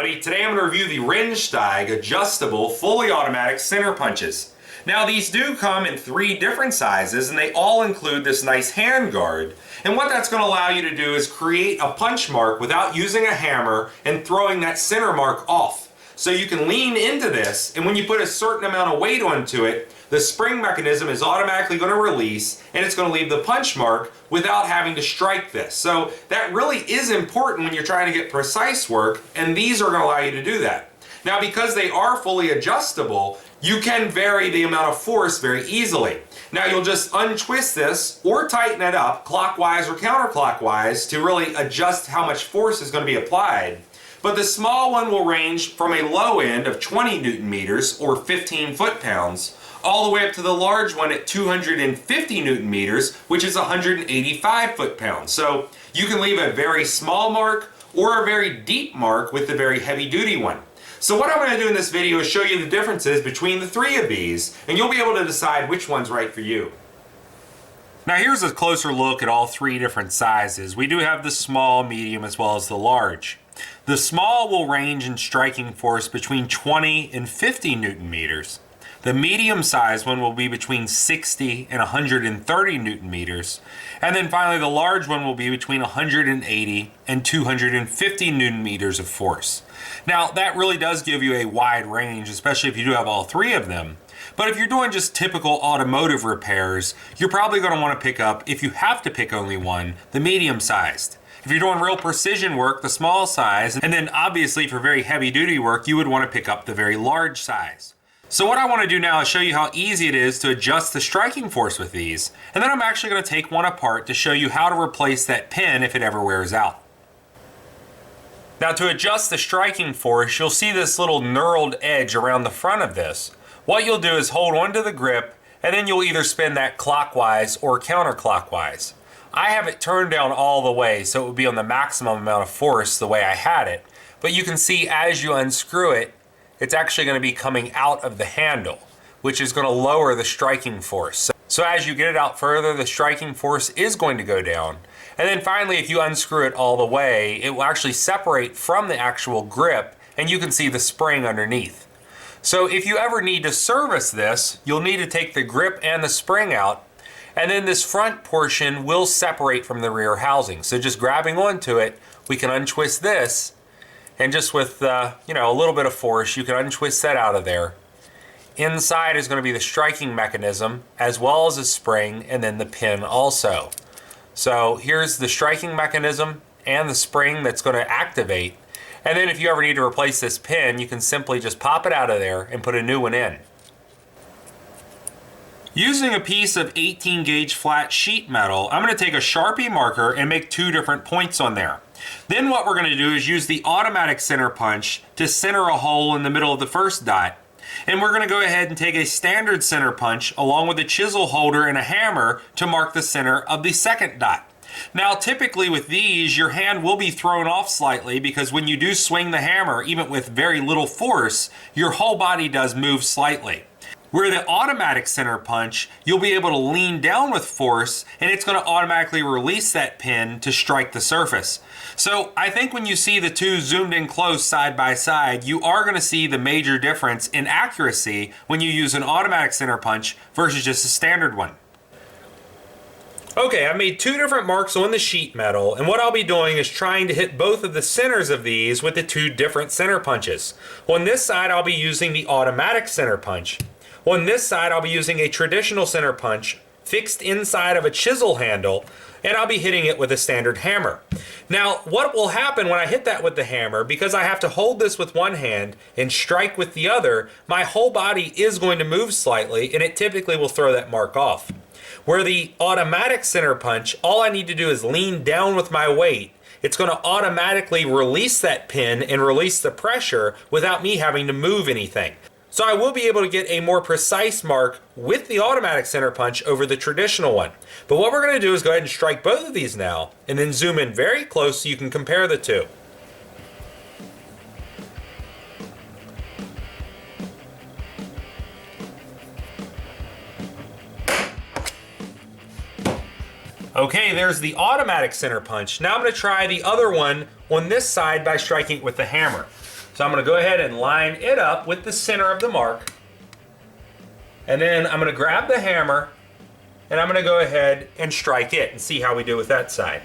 everybody. Today I'm going to review the Rennsteig adjustable fully automatic center punches. Now these do come in 3 different sizes and they all include this nice hand guard. And what that's going to allow you to do is create a punch mark without using a hammer and throwing that center mark off. So you can lean into this, and when you put a certain amount of weight onto it, the spring mechanism is automatically going to release and it's going to leave the punch mark without having to strike this. So that really is important when you're trying to get precise work, and these are going to allow you to do that. Now because they are fully adjustable, you can vary the amount of force very easily. Now you'll just untwist this or tighten it up clockwise or counterclockwise to really adjust how much force is going to be applied. But the small one will range from a low end of 20 Newton meters or 15 foot-pounds all the way up to the large one at 250 Newton meters, which is 185 foot-pounds. So you can leave a very small mark or a very deep mark with the very heavy-duty one. So what I'm going to do in this video is show you the differences between the 3 of these, and you'll be able to decide which one's right for you. Now here's a closer look at all 3 different sizes. We do have the small, medium, as well as the large. The small will range in striking force between 20 and 50 Newton meters. The medium-sized one will be between 60 and 130 Newton meters. And then finally the large one will be between 180 and 250 Newton meters of force. Now that really does give you a wide range, especially if you do have all 3 of them. But if you're doing just typical automotive repairs, you're probably going to want to pick up, if you have to pick only one, the medium-sized. If you're doing real precision work, the small size, and then obviously for very heavy duty work, you would want to pick up the very large size. So what I want to do now is show you how easy it is to adjust the striking force with these, and then I'm actually going to take one apart to show you how to replace that pin if it ever wears out. Now to adjust the striking force, you'll see this little knurled edge around the front of this. What you'll do is hold onto the grip, and then you'll either spin that clockwise or counterclockwise. I have it turned down all the way so it would be on the maximum amount of force the way I had it. But you can see as you unscrew it, it's actually going to be coming out of the handle, which is going to lower the striking force. So as you get it out further, the striking force is going to go down. And then finally, if you unscrew it all the way, it will actually separate from the actual grip, and you can see the spring underneath. So if you ever need to service this, you'll need to take the grip and the spring out, and then this front portion will separate from the rear housing. So just grabbing onto it, we can untwist this, and just with a little bit of force, you can untwist that out of there. Inside is going to be the striking mechanism, as well as a spring, and then the pin also. So here's the striking mechanism and the spring that's going to activate. And then if you ever need to replace this pin, you can simply just pop it out of there and put a new one in. Using a piece of 18 gauge flat sheet metal, I'm going to take a Sharpie marker and make 2 different points on there. Then what we're going to do is use the automatic center punch to center a hole in the middle of the first dot. And we're going to go ahead and take a standard center punch along with a chisel holder and a hammer to mark the center of the second dot. Now typically with these, your hand will be thrown off slightly because when you do swing the hammer, even with very little force, your whole body does move slightly. Where the automatic center punch, you'll be able to lean down with force and it's going to automatically release that pin to strike the surface. So I think when you see the 2 zoomed in close side by side, you are going to see the major difference in accuracy when you use an automatic center punch versus just a standard one. Okay, I made 2 different marks on the sheet metal, and what I'll be doing is trying to hit both of the centers of these with the 2 different center punches. On this side, I'll be using the automatic center punch. On this side, I'll be using a traditional center punch fixed inside of a chisel handle, and I'll be hitting it with a standard hammer. Now, what will happen when I hit that with the hammer, because I have to hold this with one hand and strike with the other, my whole body is going to move slightly, and it typically will throw that mark off. Where the automatic center punch, all I need to do is lean down with my weight. It's going to automatically release that pin and release the pressure without me having to move anything. So I will be able to get a more precise mark with the automatic center punch over the traditional one. But what we're going to do is go ahead and strike both of these now, and then zoom in very close so you can compare the 2. Okay, there's the automatic center punch. Now I'm going to try the other one on this side by striking it with the hammer. So I'm going to go ahead and line it up with the center of the mark. And then I'm going to grab the hammer and I'm going to go ahead and strike it and see how we do with that side.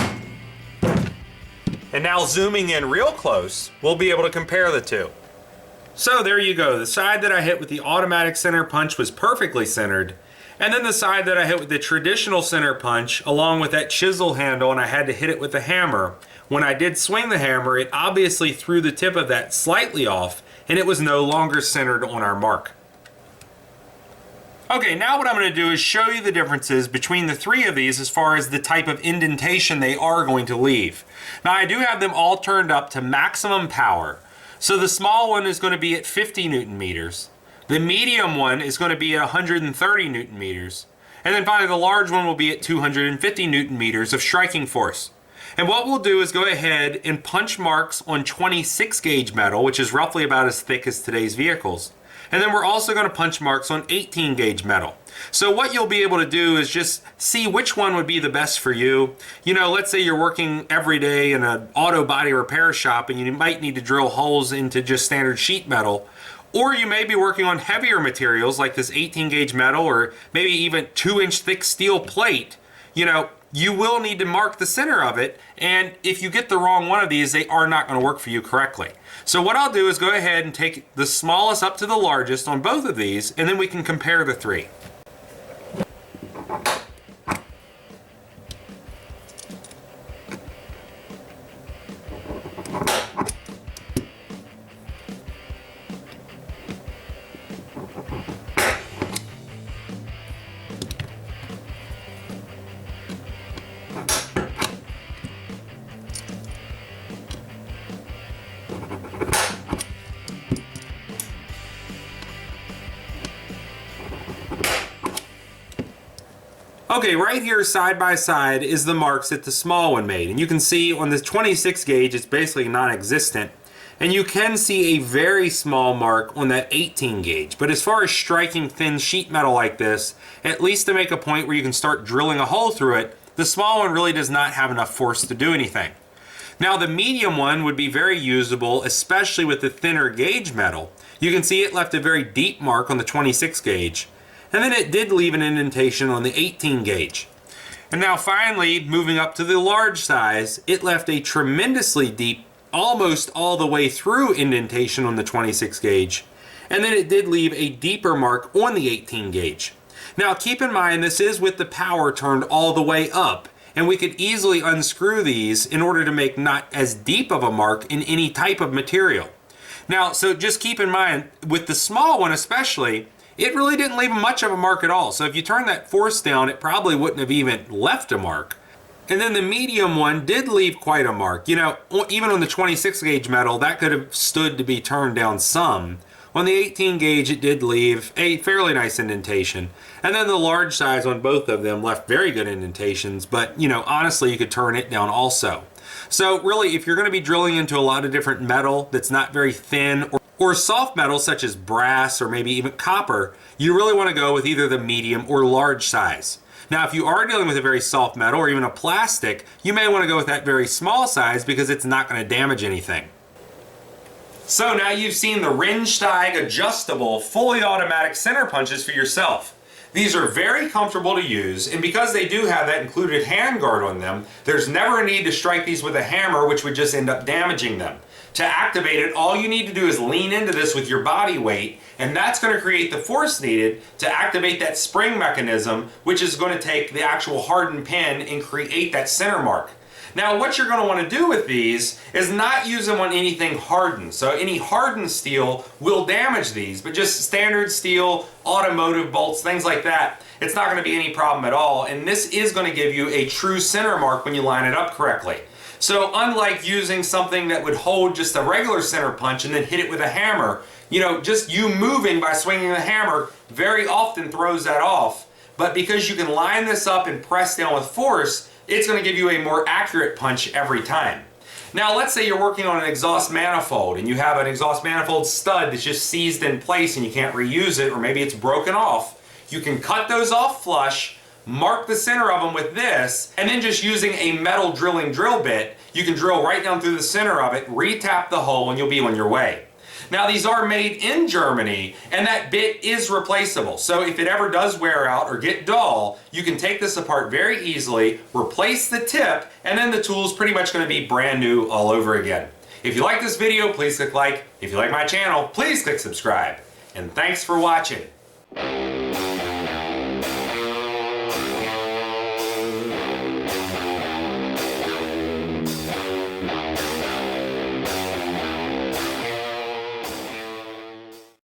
And now zooming in real close, we'll be able to compare the two. So there you go. The side that I hit with the automatic center punch was perfectly centered. And then the side that I hit with the traditional center punch, along with that chisel handle, and I had to hit it with the hammer. When I did swing the hammer, it obviously threw the tip of that slightly off, and it was no longer centered on our mark. Okay, now what I'm going to do is show you the differences between the three of these as far as the type of indentation they are going to leave. Now I do have them all turned up to maximum power. So the small one is going to be at 50 Newton meters. The medium one is going to be at 130 Newton meters. And then finally the large one will be at 250 Newton meters of striking force. And what we'll do is go ahead and punch marks on 26 gauge metal, which is roughly about as thick as today's vehicles. And then we're also going to punch marks on 18 gauge metal. So what you'll be able to do is just see which one would be the best for you. You know, let's say you're working every day in an auto body repair shop and you might need to drill holes into just standard sheet metal. Or you may be working on heavier materials like this 18 gauge metal or maybe even 2-inch thick steel plate. You know, you will need to mark the center of it, and if you get the wrong one of these, they are not going to work for you correctly. So what I'll do is go ahead and take the smallest up to the largest on both of these, and then we can compare the three. Okay, right here side by side is the marks that the small one made. And you can see on this 26 gauge, it's basically non-existent. And you can see a very small mark on that 18 gauge. But as far as striking thin sheet metal like this, at least to make a point where you can start drilling a hole through it, the small one really does not have enough force to do anything. Now the medium one would be very usable, especially with the thinner gauge metal. You can see it left a very deep mark on the 26 gauge. And then it did leave an indentation on the 18 gauge. And now finally, moving up to the large size, it left a tremendously deep, almost all the way through indentation on the 26 gauge. And then it did leave a deeper mark on the 18 gauge. Now keep in mind, this is with the power turned all the way up, and we could easily unscrew these in order to make not as deep of a mark in any type of material. Now, so just keep in mind, with the small one especially, it really didn't leave much of a mark at all. So if you turn that force down, it probably wouldn't have even left a mark. And then the medium one did leave quite a mark. You know, even on the 26 gauge metal, that could have stood to be turned down some. On the 18 gauge, it did leave a fairly nice indentation. And then the large size on both of them left very good indentations, but you know, honestly, you could turn it down also. So really, if you're going to be drilling into a lot of different metal that's not very thin or soft metals such as brass or maybe even copper, you really want to go with either the medium or large size. Now, if you are dealing with a very soft metal or even a plastic, you may want to go with that very small size because it's not going to damage anything. So now you've seen the Rennsteig adjustable, fully automatic center punches for yourself. These are very comfortable to use, and because they do have that included handguard on them, there's never a need to strike these with a hammer, which would just end up damaging them. To activate it, all you need to do is lean into this with your body weight, and that's going to create the force needed to activate that spring mechanism, which is going to take the actual hardened pin and create that center mark. Now, what you're going to want to do with these is not use them on anything hardened. So any hardened steel will damage these, but just standard steel, automotive bolts, things like that, it's not going to be any problem at all. And this is going to give you a true center mark when you line it up correctly. So unlike using something that would hold just a regular center punch and then hit it with a hammer, you know, just you moving by swinging the hammer very often throws that off. But because you can line this up and press down with force, it's going to give you a more accurate punch every time. Now let's say you're working on an exhaust manifold and you have an exhaust manifold stud that's just seized in place and you can't reuse it, or maybe it's broken off. You can cut those off flush, mark the center of them with this, and then just using a metal drilling drill bit, you can drill right down through the center of it, re-tap the hole, and you'll be on your way. Now these are made in Germany, and that bit is replaceable. So if it ever does wear out or get dull, you can take this apart very easily, replace the tip, and then the tool's pretty much going to be brand new all over again. If you like this video, please click like. If you like my channel, please click subscribe. And thanks for watching.